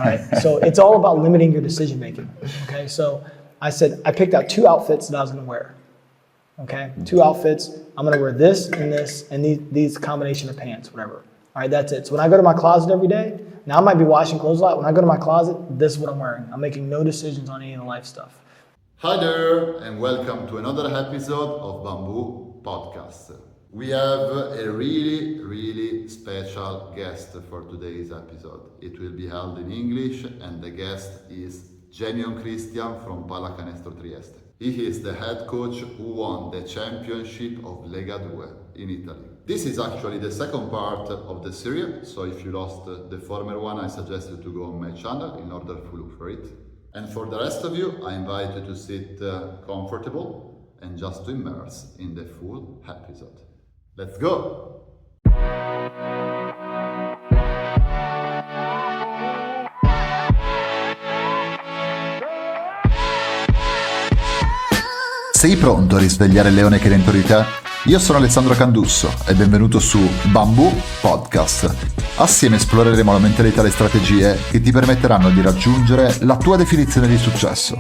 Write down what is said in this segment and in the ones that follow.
All right, so it's all about limiting your decision making. Okay, so I said I picked out 2 outfits that I was going to wear. Okay, 2 outfits. I'm going to wear this and these combination of pants, whatever. All right, that's it. So when I go to my closet every day, now I might be washing clothes a lot. When I go to my closet, this is what I'm wearing. I'm making no decisions on any of the life stuff. Hi there, and welcome to another episode of Bamboo Podcast. We have a really special guest for today's episode. It will be held in English, and the guest is Jamion Christian from Pallacanestro Trieste. He is the head coach who won the championship of Lega 2 in Italy. This is actually the second part of the series, so if you lost the former one, I suggest you to go on my channel in order to look for it. And for the rest of you, I invite you to sit comfortable and just to immerse in the full episode. Let's go! Sei pronto a risvegliare il leone che è dentro di te? Io sono Alessandro Candusso e benvenuto su Bamboo Podcast. Assieme esploreremo la mentalità e le strategie che ti permetteranno di raggiungere la tua definizione di successo.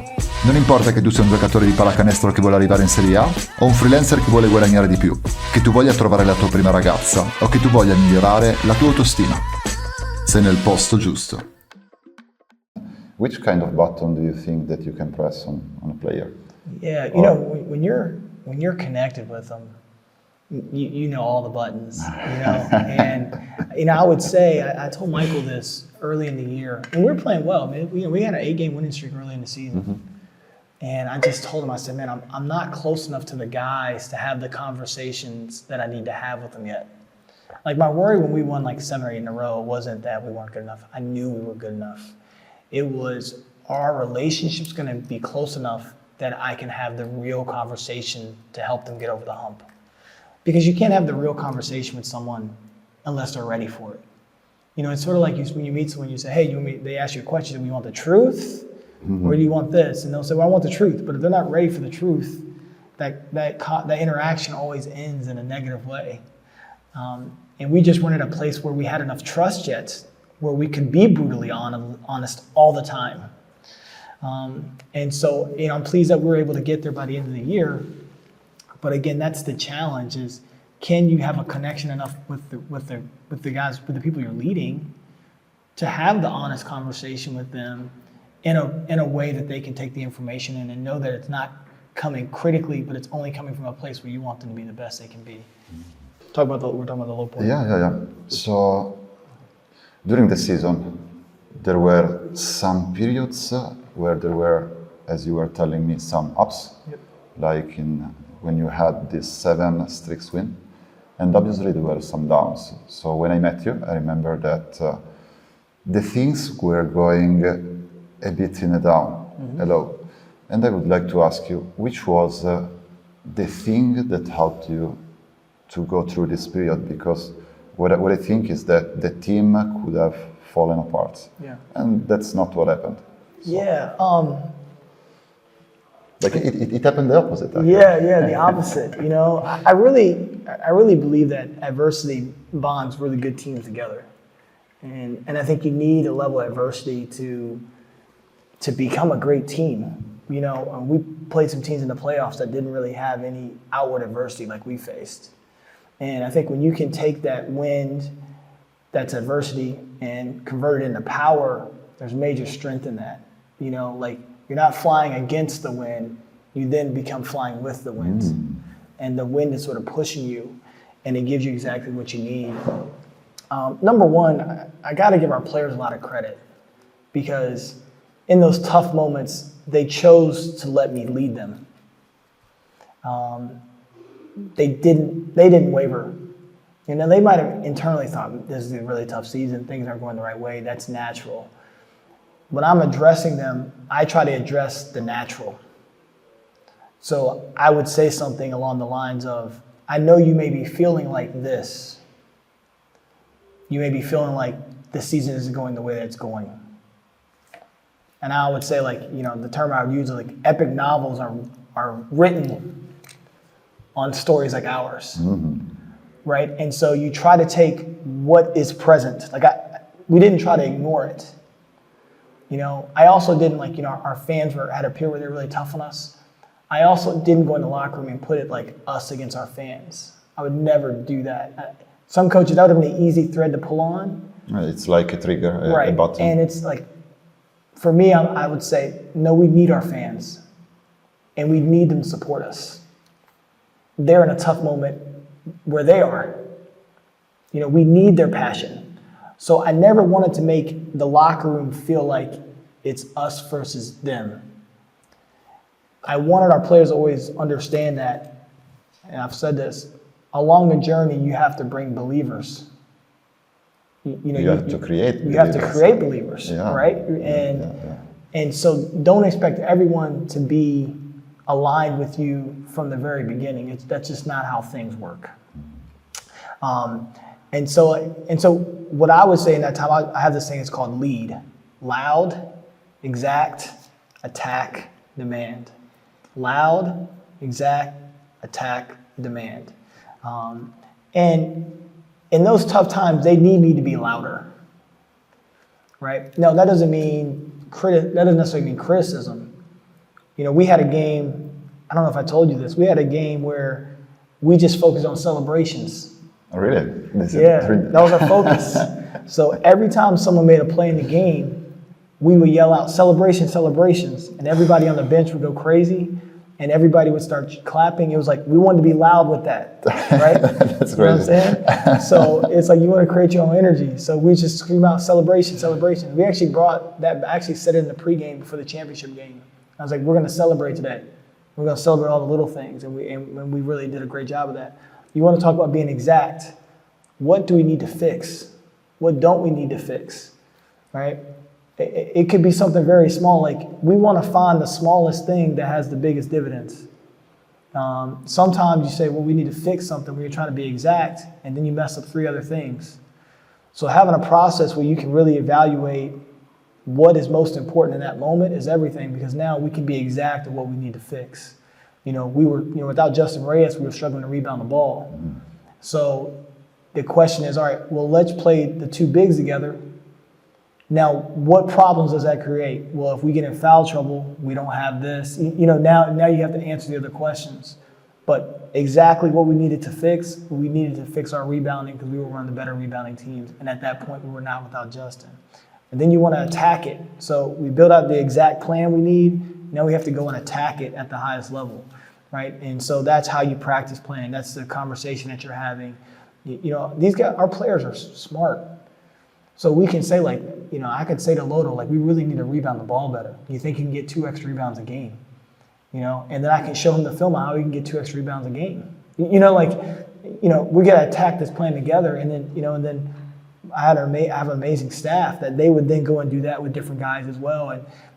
Non importa che tu sia un giocatore di pallacanestro che vuole arrivare in Serie A o un freelancer che vuole guadagnare di più, che tu voglia trovare la tua prima ragazza o che tu voglia migliorare la tua autostima. Sei nel posto giusto. Which kind of button do you think that you can press on a player? Yeah, you know, when you're connected with them, you know all the buttons, and I would say, I told Michael this early in the year, and we were playing well. Man, we had an 8-game winning streak early in the season, and I just told him, I said, man, I'm not close enough to the guys to have the conversations that I need to have with them yet. Like, my worry when we won like 7 or 8 in a row wasn't that we weren't good enough. I knew we were good enough. It was, our relationship's going to be close enough that I can have the real conversation to help them get over the hump. Because you can't have the real conversation with someone unless they're ready for it. You know, it's sort of like when you meet someone, you say, hey, they ask you a question, do you want the truth? Or do you want this? And they'll say, well, I want the truth. But if they're not ready for the truth, that interaction always ends in a negative way. And we just weren't at a place where we had enough trust yet, where we could be brutally honest all the time. And so, I'm pleased that we were able to get there by the end of the year. But again, that's the challenge: is can you have a connection enough with the guys, with the people you're leading, to have the honest conversation with them in a way that they can take the information in and know that it's not coming critically, but it's only coming from a place where you want them to be the best they can be. We're talking about the low point. Yeah. So during the season, there were some periods where there were, as you were telling me, some ups, like when you had this 7 streaks win, and obviously there were some downs. So when I met you, I remember that the things were going a bit in a down, a low. And I would like to ask you, which was the thing that helped you to go through this period? Because what I think is that the team could have fallen apart. Yeah. And that's not what happened. So. Yeah. Like it happened the opposite. Actually. Yeah, the opposite. I really believe that adversity bonds really good teams together, and I think you need a level of adversity to become a great team. We played some teams in the playoffs that didn't really have any outward adversity like we faced, and I think when you can take that wind, that's adversity, and convert it into power, there's major strength in that. Like, you're not flying against the wind, you then become flying with the wind. And the wind is sort of pushing you, and it gives you exactly what you need. Number one, I got to give our players a lot of credit, because in those tough moments, they chose to let me lead them. They didn't waver. They might have internally thought, this is a really tough season, things aren't going the right way, that's natural. When I'm addressing them, I try to address the natural. So I would say something along the lines of, I know you may be feeling like this. You may be feeling like the season isn't going the way that it's going. And I would say, the term I would use is like epic novels are written on stories like ours. Right? And so you try to take what is present. We didn't try to ignore it. You know, I also didn't like, you know, our fans had a period where they were really tough on us. I also didn't go in the locker room and put it like us against our fans. I would never do that. Some coaches, that would have been an easy thread to pull on. It's like a trigger, Right. a button. And it's like, for me, I would say, no, we need our fans. And we need them to support us. They're in a tough moment where they are. You know, we need their passion. So I never wanted to make the locker room feel like it's us versus them. I wanted our players to always understand that, and I've said this, along the journey, you have to bring believers. You have to create You have to believers. create believers, Yeah. right? And so don't expect everyone to be aligned with you from the very beginning. That's just not how things work. And so what I would say in that time, I have this thing, it's called lead. Loud, exact, attack, demand. Loud, exact, attack, demand. And in those tough times, they need me to be louder, right? No, that doesn't necessarily mean criticism. You know, we had a game, I don't know if I told you this, we had a game where we just focused on celebrations. Oh, really? Yeah, that was our focus. So every time someone made a play in the game, we would yell out celebrations, and everybody on the bench would go crazy, and everybody would start clapping. It was like we wanted to be loud with that, right? That's You know what crazy. I'm saying? So it's like you want to create your own energy. So we just scream out celebration. We actually brought that, actually said it in the pregame before the championship game. I was like, we're going to celebrate today. We're going to celebrate all the little things, and we really did a great job of that. You want to talk about being exact. What do we need to fix? What don't we need to fix, right? It could be something very small, like we want to find the smallest thing that has the biggest dividends. Sometimes you say, well, we need to fix something when you're trying to be exact, and then you mess up 3 other things. So having a process where you can really evaluate what is most important in that moment is everything, because now we can be exact at what we need to fix. You know, without Justin Reyes, we were struggling to rebound the ball. So the question is, all right, well, let's play the 2 bigs together. Now, what problems does that create? Well, if we get in foul trouble, we don't have this. You know, now you have to answer the other questions. But exactly what we needed to fix, we needed to fix our rebounding because we were one of the better rebounding teams. And at that point, we were not without Justin. And then you want to attack it. So we build out the exact plan we need. Now we have to go and attack it at the highest level, right? And so that's how you practice playing. That's the conversation that you're having. You know, these guys, our players are smart. So we can say, like, you know, I could say to Lodo, like, we really need to rebound the ball better. You think you can get 2 extra rebounds a game? You know, and then I can show him the film of how he can get 2 extra rebounds a game. You know, like, you know, we got to attack this plan together. And then, you know, and then I have an amazing staff that they would then go and do that with different guys as well.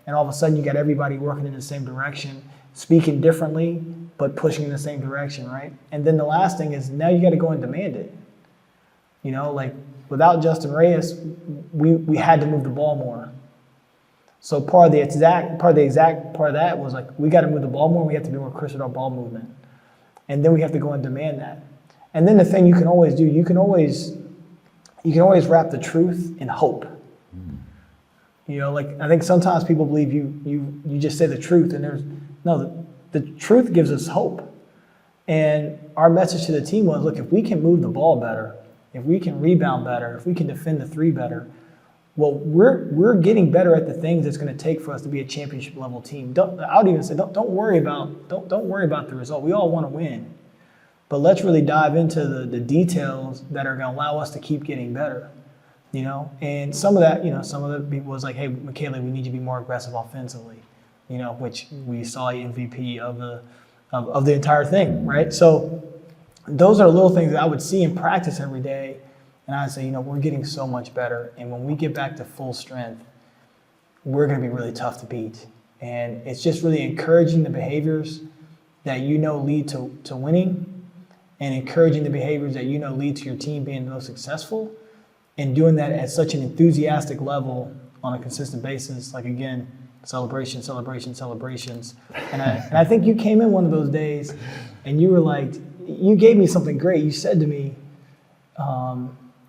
And all of a sudden you got everybody working in the same direction, speaking differently, but pushing in the same direction, right? And then the last thing is now you got to go and demand it. You know, like without Justin Reyes, we had to move the ball more. So part of that was like we got to move the ball more. We have to be more crisp with our ball movement, and then we have to go and demand that. And then the thing you can always do, you can always wrap the truth in hope. You know, like I think sometimes people believe you just say the truth, and the truth gives us hope. And our message to the team was, look, if we can move the ball better, if we can rebound better, if we can defend the 3 better, well, we're getting better at the things it's going to take for us to be a championship level team. I would even say don't worry about the result. We all want to win, but let's really dive into the details that are going to allow us to keep getting better. You know, and some of that, you know, some of the people was like, hey, Michele, we need you to be more aggressive offensively. You know, which we saw MVP of the entire thing, right? So those are little things that I would see in practice every day. And I'd say, you know, we're getting so much better. And when we get back to full strength, we're going to be really tough to beat. And it's just really encouraging the behaviors that you know lead to winning, and encouraging the behaviors that you know lead to your team being the most successful, and doing that at such an enthusiastic level on a consistent basis. Like, again, celebrations. And I think you came in one of those days and you were like, you gave me something great. You said to me,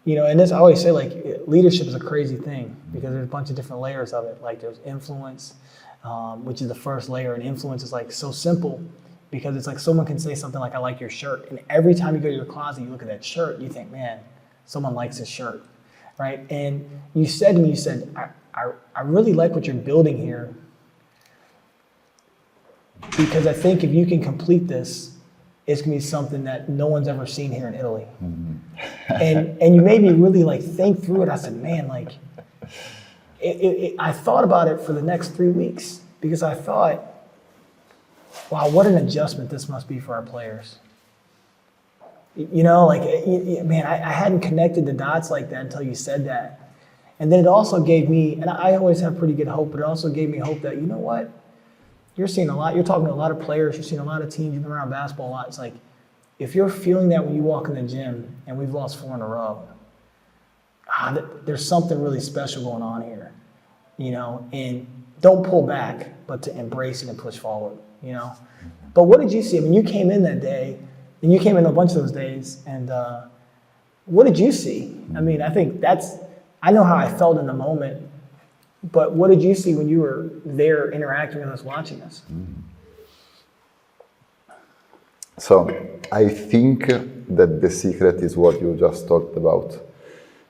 you know, and this I always say, like leadership is a crazy thing because there's a bunch of different layers of it. Like there's influence, which is the first layer, and influence is like so simple because it's like someone can say something like, I like your shirt. And every time you go to your closet, you look at that shirt, you think, man, someone likes this shirt, right? And you said to me, you said, I really like what you're building here because I think if you can complete this, it's gonna be something that no one's ever seen here in Italy. And you made me really like think through it. I said, man, like, I thought about it for the next 3 weeks because I thought, wow, what an adjustment this must be for our players. You know, like, man, I hadn't connected the dots like that until you said that. And then it also gave me, and I always have pretty good hope, but it also gave me hope that, you know what? You're seeing a lot, you're talking to a lot of players, you're seeing a lot of teams, you've been around basketball a lot. It's like, if you're feeling that when you walk in the gym, and we've lost 4 in a row, there's something really special going on here, you know? And don't pull back, but to embrace it and push forward, you know? But what did you see? I mean, you came in that day, and you came in a bunch of those days, and what did you see? I mean, I think I know how I felt in the moment, but what did you see when you were there interacting with us, watching us? So I think that the secret is what you just talked about.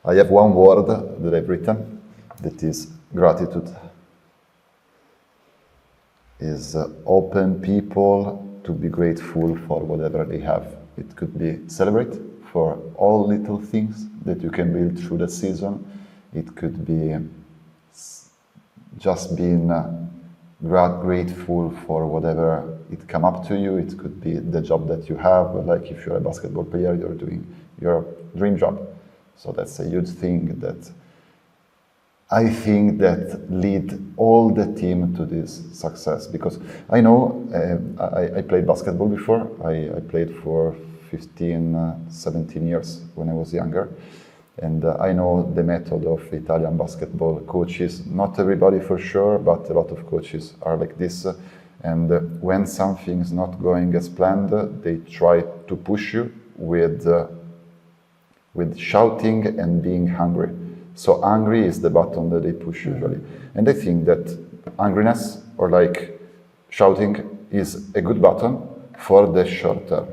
I have one word that I've written that is gratitude. Is open people to be grateful for whatever they have. It could be celebrate for all little things that you can build through the season. It could be just being grateful for whatever it come up to you. It could be the job that you have, like if you're a basketball player, you're doing your dream job. So that's a huge thing that I think that lead all the team to this success. Because I know I played basketball before. I played for 15, 17 years when I was younger. And I know the method of Italian basketball coaches. Not everybody for sure, but a lot of coaches are like this. And when something is not going as planned, they try to push you with shouting and being hungry. So hungry is the button that they push usually. And I think that hungriness or like shouting is a good button for the short term.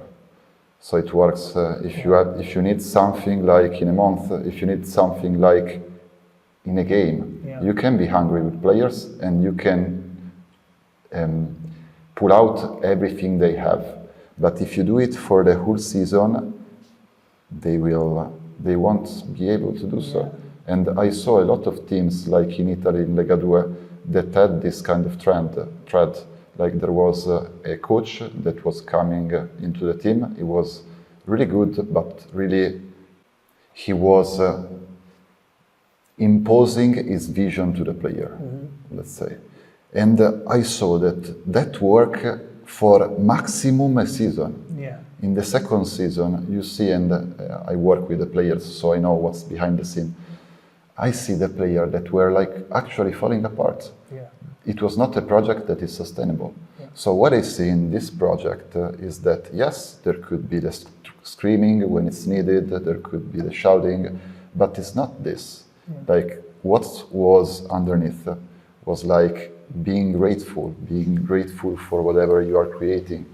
So it works if you need something like in a month, if you need something like in a game, you can be hungry with players and you can pull out everything they have. But if you do it for the whole season, they won't be able to do so. And I saw a lot of teams like in Italy, in Lega 2, that had this kind of thread. Like there was a coach that was coming into the team. He was really good, but really he was imposing his vision to the player, let's say. And I saw that work for maximum a season. Yeah. In the second season, you see, and I work with the players, so I know what's behind the scene. I see the player that were like actually falling apart. Yeah. It was not a project that is sustainable. Yeah. So what I see in this project is that yes, there could be the screaming when it's needed, there could be the shouting, but it's not this. Yeah. Like what was underneath was like being grateful for whatever you are creating.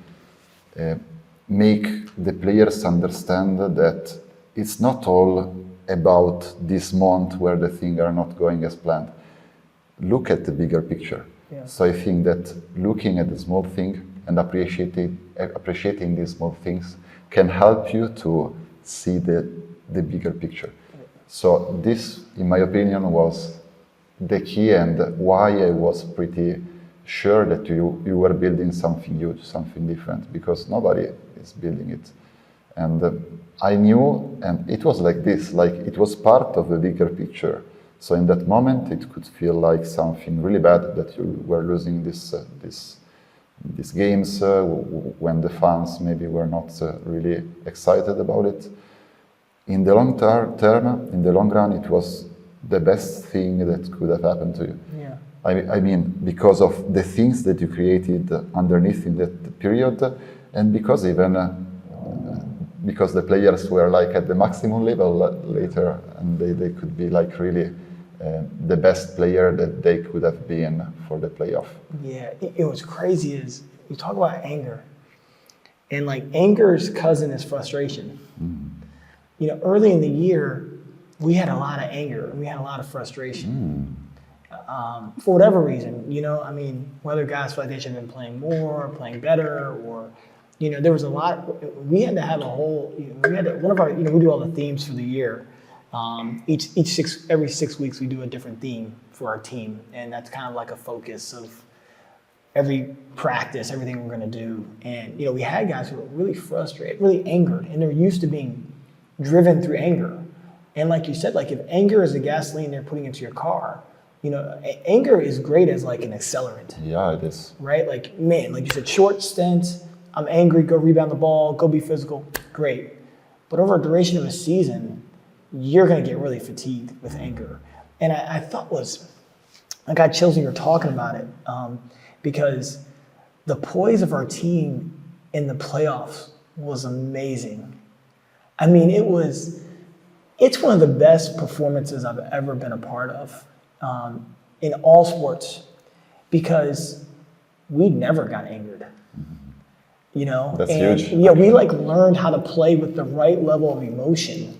Make the players understand that it's not all about this month where the things are not going as planned. Look at the bigger picture. Yeah. So I think that looking at the small thing and appreciating these small things can help you to see the bigger picture. So this, in my opinion, was the key and why I was pretty sure that you were building something huge, something different, because nobody is building it. And I knew, and it was like this, like it was part of a bigger picture. So in that moment, it could feel like something really bad that you were losing these games when the fans maybe were not really excited about it. In the long term, in the long run, it was the best thing that could have happened to you. Yeah. I mean, because of the things that you created underneath in that period, and because even because the players were like at the maximum level later and they could be like really the best player that they could have been for the playoff. Yeah, it was crazy is you talk about anger, and like anger's cousin is frustration. You know, early in the year, we had a lot of anger, we had a lot of frustration. For whatever reason, you know, I mean, whether guys felt like they should have been playing more, playing better, or, you know, there was a lot, we had to have a whole, you know, we had to, one of our, you know, we do all the themes for the year. Every 6 weeks we do a different theme for our team, and that's kind of like a focus of every practice, everything we're going to do. And, you know, we had guys who were really frustrated, really angered, and they're used to being driven through anger. And like you said, like if anger is the gasoline they're putting into your car, you know, anger is great as like an accelerant. Yeah, it is. Right? Like, man, like you said, short stint, I'm angry, go rebound the ball, go be physical, great. But over a duration of a season, you're going to get really fatigued with anger. And I thought I got chills when you were talking about it, because the poise of our team in the playoffs was amazing. I mean, it's one of the best performances I've ever been a part of in all sports, because we never got angered. You know, That's and huge. yeah, we like learned how to play with the right level of emotion,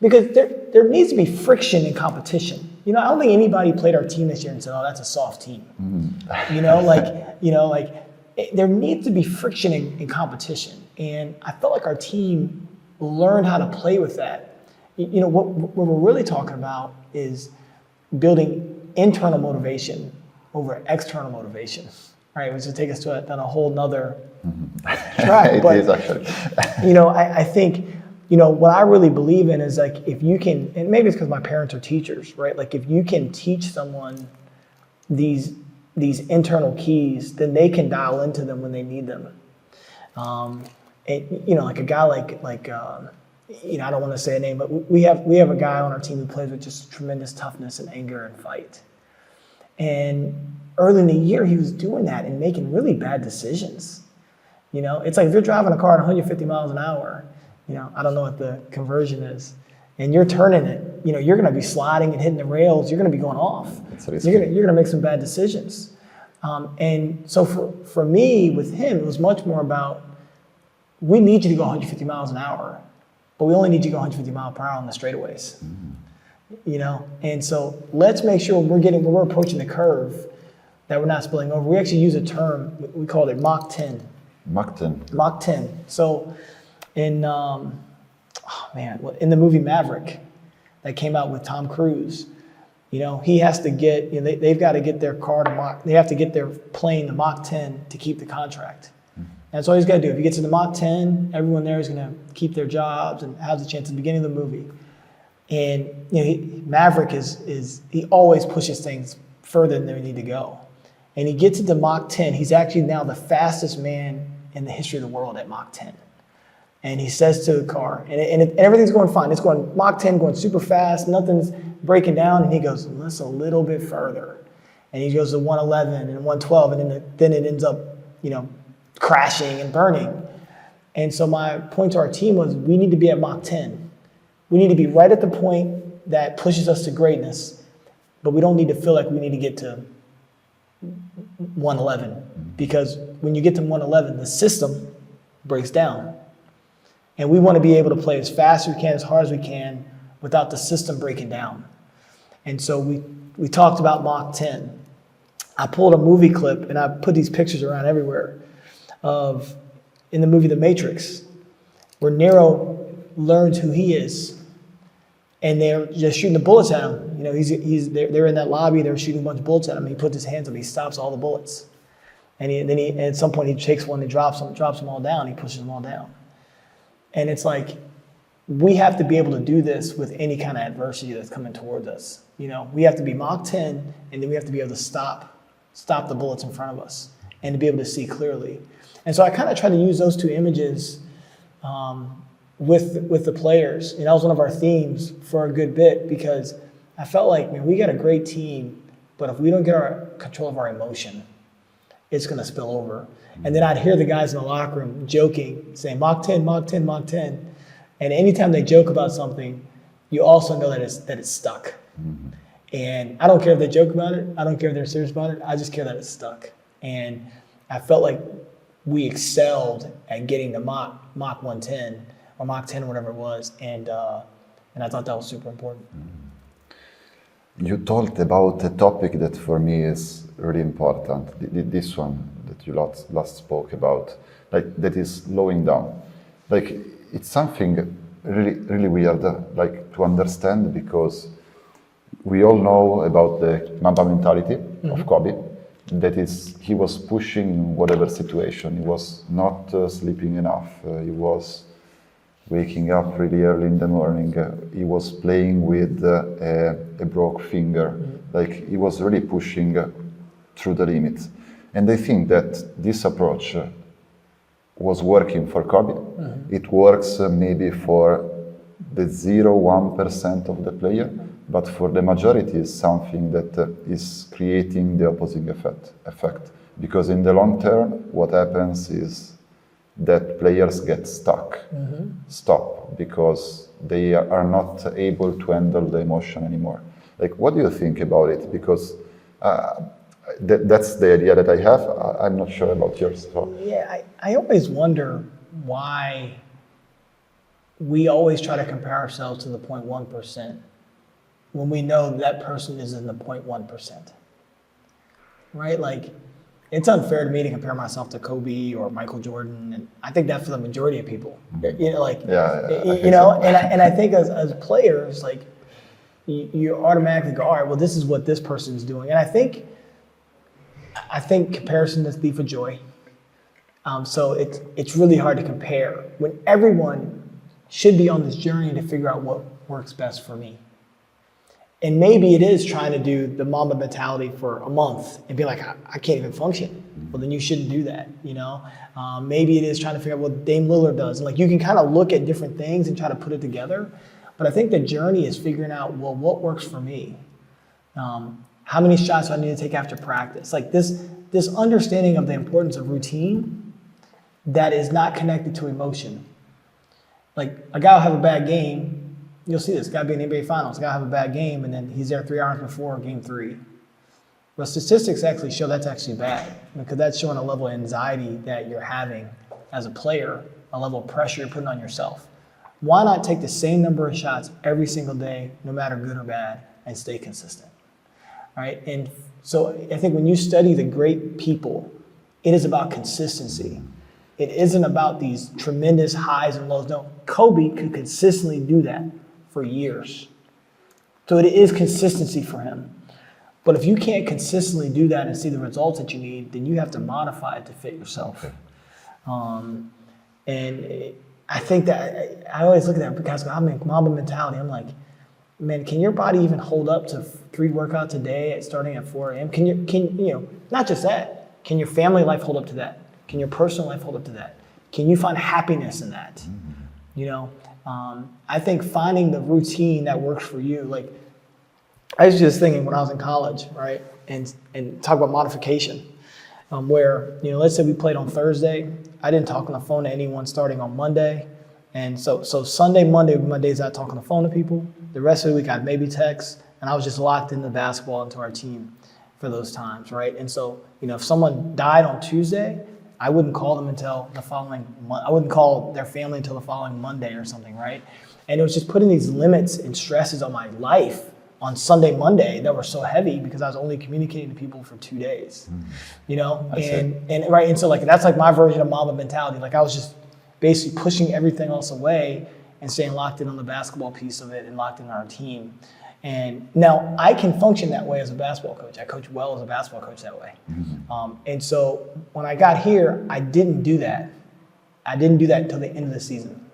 because there needs to be friction in competition. You know, I don't think anybody played our team this year and said, "Oh, that's a soft team." You know, there needs to be friction in competition, and I felt like our team learned how to play with that. You know, what we're really talking about is building internal motivation over external motivation. Right, which would take us down a whole nother track. It But, is actually. you know, I think, you know, what I really believe in is like if you can, and maybe it's because my parents are teachers, right? Like if you can teach someone these internal keys, then they can dial into them when they need them. And you know, like a guy like you know, I don't want to say a name, but we have a guy on our team who plays with just tremendous toughness and anger and fight. And early in the year, he was doing that and making really bad decisions. You know, it's like if you're driving a car at 150 miles an hour, you know, I don't know what the conversion is, and you're turning it, you know, you're going to be sliding and hitting the rails. You're going to be going off. You're going to make some bad decisions. And so for me, with him, it was much more about, we need you to go 150 miles an hour, but we only need you to go 150 miles per hour on the straightaways. You know, and so let's make sure when we're approaching the curve, that we're not spilling over. We actually use a term, we call it Mach 10. Mach 10. Mach 10. So in the movie Maverick that came out with Tom Cruise, you know, he has to get, you know, they've got to get their car to they have to get their plane to Mach 10 to keep the contract. That's all he's got to do. If he gets to the Mach 10, everyone there is going to keep their jobs and have the chance at the beginning of the movie. And you know, Maverick he always pushes things further than they need to go. And he gets into Mach 10. He's actually now the fastest man in the history of the world at Mach 10. And he says to the car, and everything's going fine. It's going Mach 10, going super fast. Nothing's breaking down. And he goes, let's a little bit further. And he goes to 111 and 112, and then it ends up, you know, crashing and burning. And so my point to our team was, we need to be at Mach 10. We need to be right at the point that pushes us to greatness, but we don't need to feel like we need to get to 111, because when you get to 111, the system breaks down. And we want to be able to play as fast as we can, as hard as we can, without the system breaking down. And so we talked about Mach 10. I pulled a movie clip, and I put these pictures around everywhere in the movie The Matrix, where Neo learns who he is, and they're just shooting the bullets at him. You know, they're in that lobby, they're shooting a bunch of bullets at him. He puts his hands up, he stops all the bullets. And then at some point he takes one, he drops them all down, he pushes them all down. And it's like, we have to be able to do this with any kind of adversity that's coming towards us. You know, we have to be Mach 10, and then we have to be able to stop the bullets in front of us and to be able to see clearly. And so I kind of try to use those two images with the players. And that was one of our themes for a good bit, because I felt like, man, we got a great team, but if we don't get our control of our emotion, it's going to spill over. And then I'd hear the guys in the locker room joking, saying, Mach 10, Mach 10, Mach 10. And anytime they joke about something, you also know that it's stuck. And I don't care if they joke about it. I don't care if they're serious about it. I just care that it's stuck. And I felt like we excelled at getting to Mach 110 or Mach 10 or whatever it was. And I thought that was super important. You talked about a topic that for me is really important. This one that you last spoke about, like that is slowing down. Like it's something really weird, like to understand, because we all know about the Mamba mentality of Kobe. That is, he was pushing in whatever situation. He was not sleeping enough. He was waking up really early in the morning. He was playing with a broke finger. Like he was really pushing through the limits. And I think that this approach was working for Kobe. It works maybe for the 0.1% of the player, but for the majority is something that is creating the opposite effect. Because in the long term, what happens is that players get stuck, stop, because they are not able to handle the emotion anymore. Like, what do you think about it? Because that's the idea that I have. I'm not sure about yours. So. Yeah, I always wonder why we always try to compare ourselves to the 0.1% when we know that person is in the 0.1%. Right? Like, it's unfair to me to compare myself to Kobe or Michael Jordan, and I think that for the majority of people. You know, like, you know, and I think as players, like, you automatically go, all right, well, this is what this person's doing, and I think comparison is the thief of joy. So it's really hard to compare when everyone should be on this journey to figure out what works best for me. And maybe it is trying to do the Mamba mentality for a month and be like, I can't even function. Well, then you shouldn't do that, you know? Maybe it is trying to figure out what Dame Lillard does. And like, you can kind of look at different things and try to put it together. But I think the journey is figuring out, well, what works for me? How many shots do I need to take after practice? Like this understanding of the importance of routine that is not connected to emotion. Like a guy will have a bad game. You'll see this guy be in the NBA Finals. A guy will have a bad game, and then he's there 3 hours before game 3. But statistics actually show that's actually bad, because that's showing a level of anxiety that you're having as a player, a level of pressure you're putting on yourself. Why not take the same number of shots every single day, no matter good or bad, and stay consistent? Right? And so I think when you study the great people, it is about consistency. It isn't about these tremendous highs and lows. No, Kobe could consistently do that for years. So it is consistency for him. But if you can't consistently do that and see the results that you need, then you have to modify it to fit yourself. And I think that I always look at that because I'm in Mamba mentality. I'm like, man, can your body even hold up to 3 workouts a day starting at 4 a.m.? Can you know, not just that, can your family life hold up to that? Can your personal life hold up to that? Can you find happiness in that? You know, I think finding the routine that works for you, like I was just thinking when I was in college, right? And talk about modification, where, you know, let's say we played on Thursday. I didn't talk on the phone to anyone starting on Monday. And so Sunday, Monday were my days I talk on the phone to people. The rest of the week I'd maybe text, and I was just locked into basketball, into our team for those times, right? And so, you know, if someone died on Tuesday, I wouldn't call them until the following I wouldn't call their family until the following Monday or something, right? And it was just putting these limits and stresses on my life on Sunday, Monday that were so heavy because I was only communicating to people for 2 days, you know? And right, and so like that's like my version of Mamba mentality. Like I was just basically pushing everything else away and staying locked in on the basketball piece of it and locked in on our team. And now I can function that way as a basketball coach. I coach well as a basketball coach that way. And so when I got here, I didn't do that. I didn't do that until the end of the season,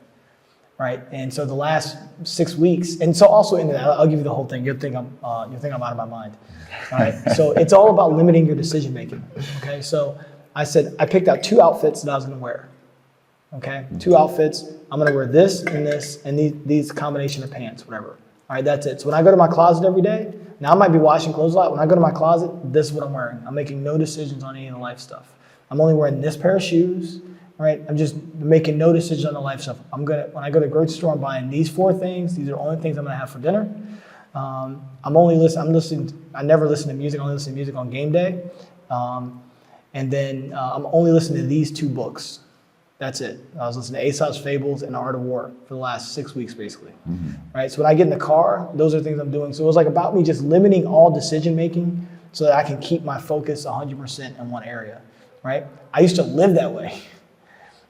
right? And so the last 6 weeks, and so also into that, I'll give you the whole thing. You'll think I'm out of my mind. All right. So it's all about limiting your decision making. Okay. So I said I picked out 2 outfits that I was going to wear. Okay. 2 outfits. I'm going to wear this and these combination of pants, whatever. All right, that's it. So when I go to my closet every day, now I might be washing clothes a lot. When I go to my closet, this is what I'm wearing. I'm making no decisions on any of the life stuff. I'm only wearing this pair of shoes, right? I'm just making no decisions on the life stuff. When I go to the grocery store, I'm buying these 4 things. These are the only things I'm gonna have for dinner. I never listen to music. I only listen to music on game day. And then I'm only listening to these 2 books. That's it. I was listening to Aesop's Fables and The Art of War for the last 6 weeks, basically. Right? So when I get in the car, those are the things I'm doing. So it was like about me just limiting all decision making so that I can keep my focus 100% in one area, right? I used to live that way,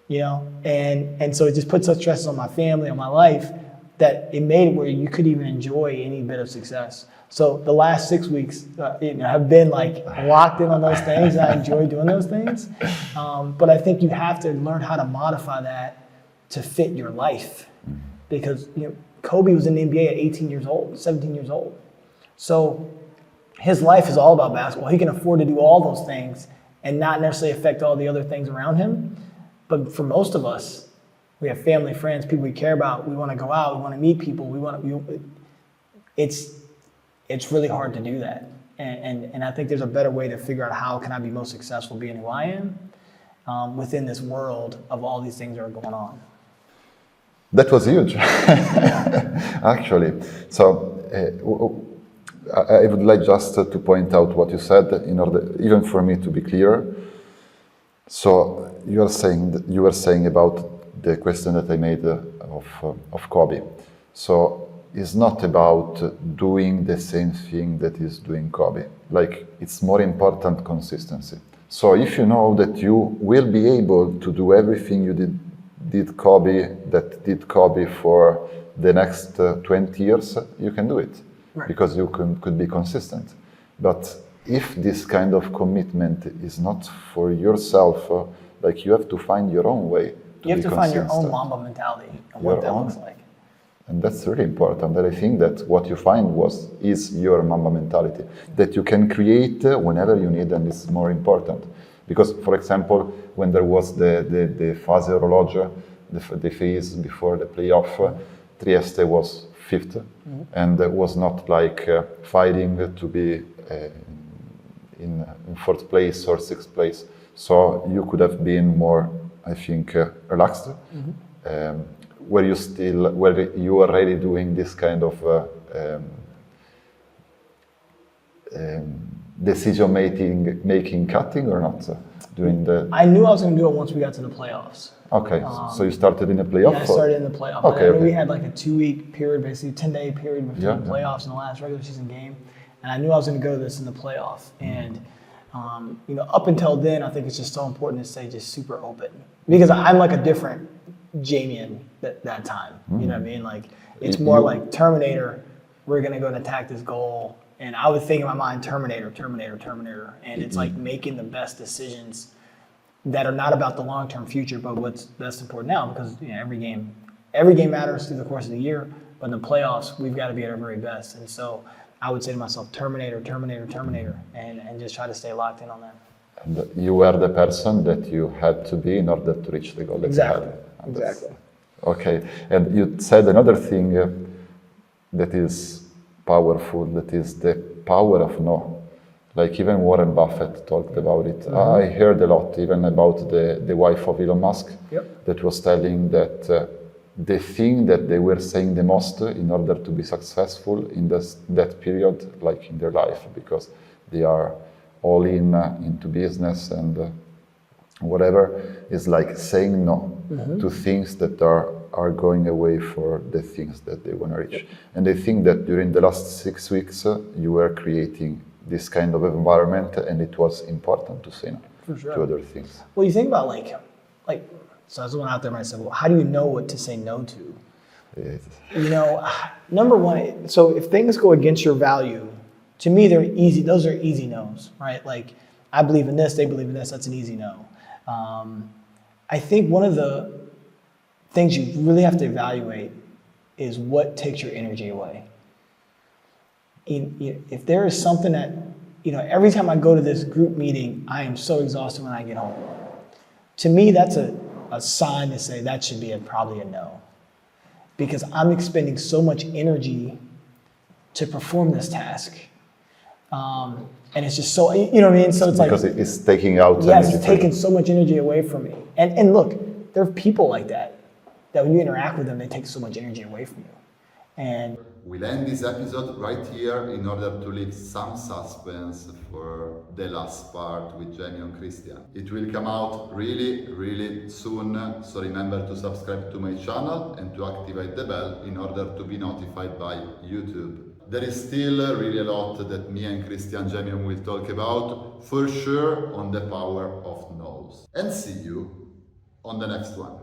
you know? And so it just put such stress on my family, on my life, that it made it where you could even enjoy any bit of success. So the last 6 weeks have been like locked in on those things. I enjoy doing those things. But I think you have to learn how to modify that to fit your life. Because Kobe was in the NBA at 18 years old, 17 years old. So his life is all about basketball. He can afford to do all those things and not necessarily affect all the other things around him. But for most of us, we have family, friends, people we care about. We want to go out. We want to meet people. It's really hard to do that. And I think there's a better way to figure out how can I be most successful being who I am within this world of all these things that are going on. That was huge, actually. So I would like just to point out what you said in order, even for me to be clear. So you were saying about the question that I made of Kobe. So it's not about doing the same thing that is doing Kobe. Like, it's more important consistency. So if you know that you will be able to do everything you did Kobe for the next 20 years, you can do it. Right. Because you could be consistent. But if this kind of commitment is not for yourself, like, you have to find your own way. You have to find your own Mamba mentality and what that looks like. And that's really important. And I think that what you find is your Mamba mentality that you can create whenever you need, and it's more important. Because, for example, when there was the fase orologio, the phase before the playoff, Trieste was 5th, and was not like fighting to be in 4th place or 6th place. So you could have been more, I think, relaxed. Were you already doing this kind of decision making cutting or not during the? I knew I was going to do it once we got to the playoffs. Okay, so you started in the playoff? Yeah, I started in the playoff. Okay, okay. We had like a 2-week period, basically 10-day period between the playoffs and the last regular season game, and I knew I was going to go to this in the playoff. And up until then, I think it's just so important to stay just super open, because I'm like a different Jamion that time. You know what I mean? Like, it's more like Terminator. We're going to go and attack this goal. And I would think in my mind, Terminator. And it's like making the best decisions that are not about the long-term future, but what's best important now, because every game matters through the course of the year, but in the playoffs, we've got to be at our very best. And so I would say to myself, Terminator, and just try to stay locked in on that. And you were the person that you had to be in order to reach the goal that you had. Exactly. Okay, and you said another thing that is powerful, that is the power of no. Like, even Warren Buffett talked about it. I heard a lot, even about the wife of Elon Musk, that was telling that the thing that they were saying the most in order to be successful in that period, like in their life, because they are all into business and whatever, is like saying no to things that are going away for the things that they want to reach. And I think that during the last 6 weeks, you were creating this kind of environment, and it was important to say no to other things. Well, you think about like, so I was one out there and I said, well, how do you know what to say no to? Number one, so if things go against your value, to me, they're easy. Those are easy no's, right? Like, I believe in this, they believe in this, that's an easy no. I think one of the things you really have to evaluate is what takes your energy away. If there is something that, every time I go to this group meeting, I am so exhausted when I get home. To me, that's a sign to say that should be probably a no. Because I'm expending so much energy to perform this task. And it's just so, you know what I mean? So it's Because like, it's taking out yes, energy it's from you. taking so much energy away from me. And look, there are people like that when you interact with them, they take so much energy away from you. And We'll end this episode right here in order to leave some suspense for the last part with Jamion Christian. It will come out really soon, so remember to subscribe to my channel and to activate the bell in order to be notified by YouTube. There is still really a lot that me and Christian Jamion will talk about, for sure on the power of no's. And see you on the next one.